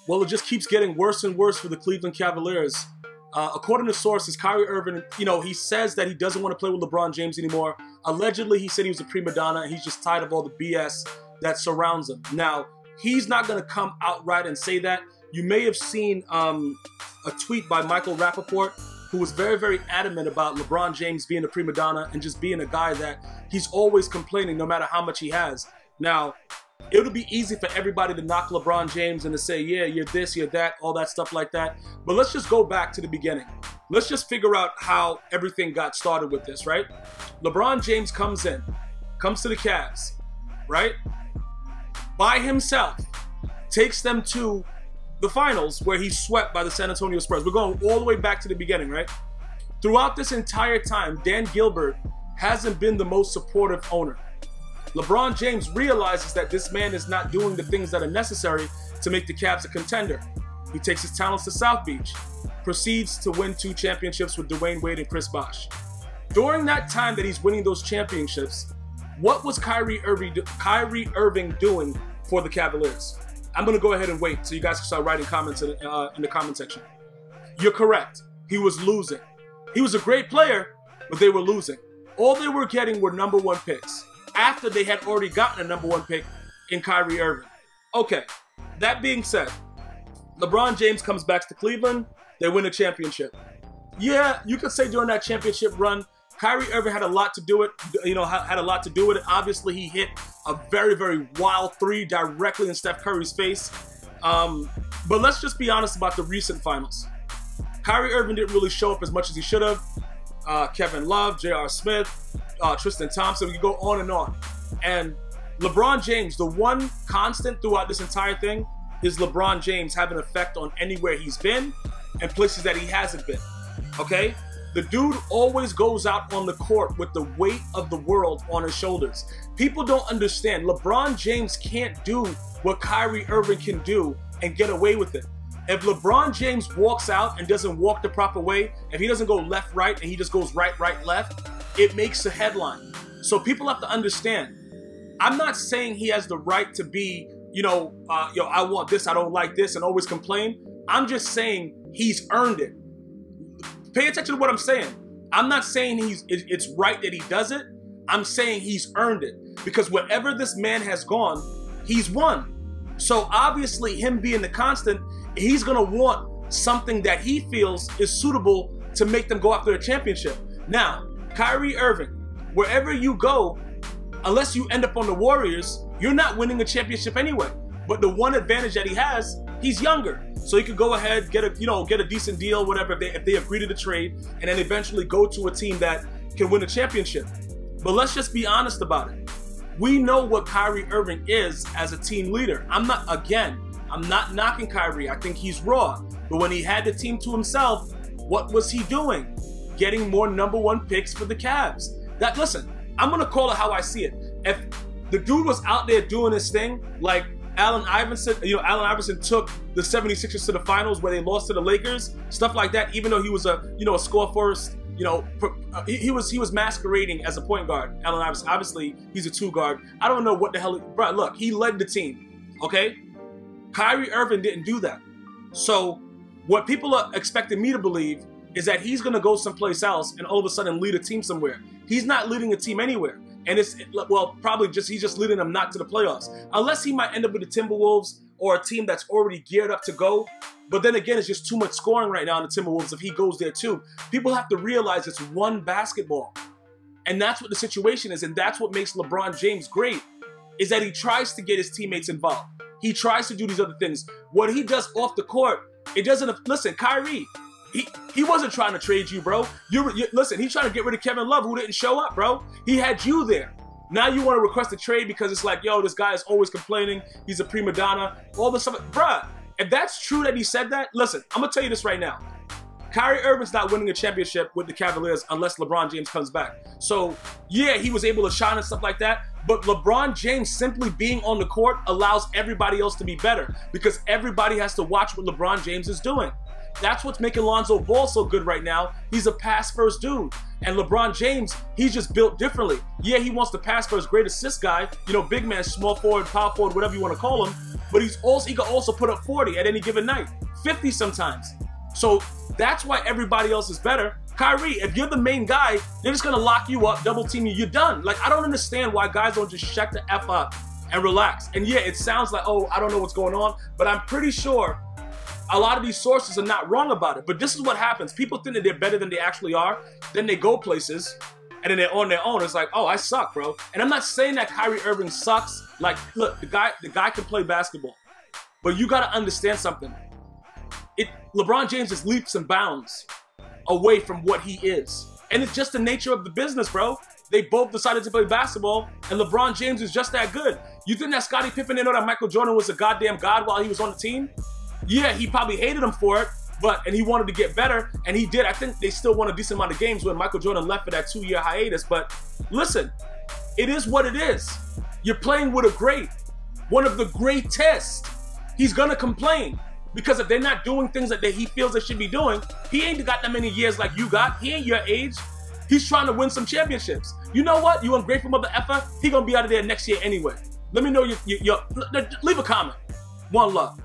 Well, it just keeps getting worse and worse for the Cleveland Cavaliers. According to sources, Kyrie Irving, he says that he doesn't want to play with LeBron James anymore. Allegedly, he said he was a PreMadonna and he's just tired of all the BS that surrounds him. Now, he's not going to come outright and say that. You may have seen a tweet by Michael Rappaport, who was very, very adamant about LeBron James being a PreMadonna and just being a guy that he's always complaining no matter how much he has. Now, it'll be easy for everybody to knock LeBron James and to say, yeah, you're this, you're that, all that stuff like that. But let's just go back to the beginning. Let's just figure out how everything got started with this, right? LeBron James comes to the Cavs, right? By himself, takes them to the finals where he's swept by the San Antonio Spurs. We're going all the way back to the beginning, right? Throughout this entire time, Dan Gilbert hasn't been the most supportive owner. LeBron James realizes that this man is not doing the things that are necessary to make the Cavs a contender. He takes his talents to South Beach, proceeds to win 2 championships with Dwayne Wade and Chris Bosh. During that time that he's winning those championships, what was Kyrie Irving doing for the Cavaliers? I'm going to go ahead and wait so you guys can start writing comments in the comment section. You're correct. He was losing. He was a great player, but they were losing. All they were getting were #1 picks after they had already gotten a #1 pick in Kyrie Irving. Okay, that being said, LeBron James comes back to Cleveland. They win a championship. Yeah, you could say during that championship run, Kyrie Irving had a lot to do it. Had a lot to do with it. Obviously, he hit a very, very wild 3 directly in Steph Curry's face. But let's just be honest about the recent finals. Kyrie Irving didn't really show up as much as he should have. Kevin Love, J.R. Smith, Tristan Thompson, we can go on and on. And LeBron James, the one constant throughout this entire thing is LeBron James having an effect on anywhere he's been and places that he hasn't been, okay? The dude always goes out on the court with the weight of the world on his shoulders. People don't understand. LeBron James can't do what Kyrie Irving can do and get away with it. If LeBron James walks out and doesn't walk the proper way, if he doesn't go left, right, and he just goes right, right, left, it makes a headline. So people have to understand. I'm not saying he has the right to be, I want this, I don't like this, and always complain. I'm just saying he's earned it. Pay attention to what I'm saying. I'm not saying it's right that he does it. I'm saying he's earned it. Because wherever this man has gone, he's won. So obviously him being the constant, he's going to want something that he feels is suitable to make them go after a championship. Now, Kyrie Irving, wherever you go, unless you end up on the Warriors, you're not winning a championship anyway. But the one advantage that he has, he's younger. So he could go ahead, get a decent deal, whatever, if they agree to the trade, and then eventually go to a team that can win a championship. But let's just be honest about it. We know what Kyrie Irving is as a team leader. I'm not knocking Kyrie. I think he's raw. But when he had the team to himself, what was he doing? Getting more #1 picks for the Cavs. Listen, I'm going to call it how I see it. If the dude was out there doing his thing, like Allen Iverson, Allen Iverson took the 76ers to the finals where they lost to the Lakers, stuff like that, even though he was a score first, he was masquerading as a point guard. Allen Iverson, obviously, he's a 2 guard. I don't know what the hell, bro, look, he led the team, okay? Kyrie Irving didn't do that. So what people are expecting me to believe is that he's going to go someplace else and all of a sudden lead a team somewhere. He's not leading a team anywhere. And he's just leading them not to the playoffs. Unless he might end up with the Timberwolves or a team that's already geared up to go. But then again, it's just too much scoring right now in the Timberwolves if he goes there too. People have to realize it's one basketball. And that's what the situation is. And that's what makes LeBron James great, is that he tries to get his teammates involved. He tries to do these other things. What he does off the court, it doesn't, listen, Kyrie, he wasn't trying to trade you, bro. Listen, he's trying to get rid of Kevin Love, who didn't show up, bro. He had you there. Now you want to request a trade because it's like, yo, this guy is always complaining. He's a PreMadonna. All this stuff. Bruh, if that's true that he said that, listen, I'm going to tell you this right now. Kyrie Irving's not winning a championship with the Cavaliers unless LeBron James comes back. So, yeah, he was able to shine and stuff like that. But LeBron James simply being on the court allows everybody else to be better because everybody has to watch what LeBron James is doing. That's what's making Lonzo Ball so good right now. He's a pass-first dude. And LeBron James, he's just built differently. Yeah, he wants to pass for his great assist guy. You know, big man, small forward, power forward, whatever you want to call him. But he can also put up 40 at any given night. 50 sometimes. So that's why everybody else is better. Kyrie, if you're the main guy, they're just going to lock you up, double team you. You're done. Like, I don't understand why guys don't just shut the F up and relax. And yeah, it sounds like, oh, I don't know what's going on. But I'm pretty sure a lot of these sources are not wrong about it. But this is what happens. People think that they're better than they actually are. Then they go places, and then they're on their own. It's like, oh, I suck, bro. And I'm not saying that Kyrie Irving sucks. Like, look, the guy can play basketball. But you got to understand something. LeBron James is leaps and bounds away from what he is. And it's just the nature of the business, bro. They both decided to play basketball, and LeBron James is just that good. You think that Scottie Pippen didn't know that Michael Jordan was a goddamn god while he was on the team? Yeah, he probably hated him for it, and he wanted to get better, and he did. I think they still won a decent amount of games when Michael Jordan left for that 2-year hiatus. But listen, it is what it is. You're playing with a great, one of the greatest. He's gonna complain. Because if they're not doing things that he feels they should be doing, he ain't got that many years like you got. He ain't your age. He's trying to win some championships. You know what? You ungrateful mother effer? He gonna be out of there next year anyway. Let me know leave a comment. One love.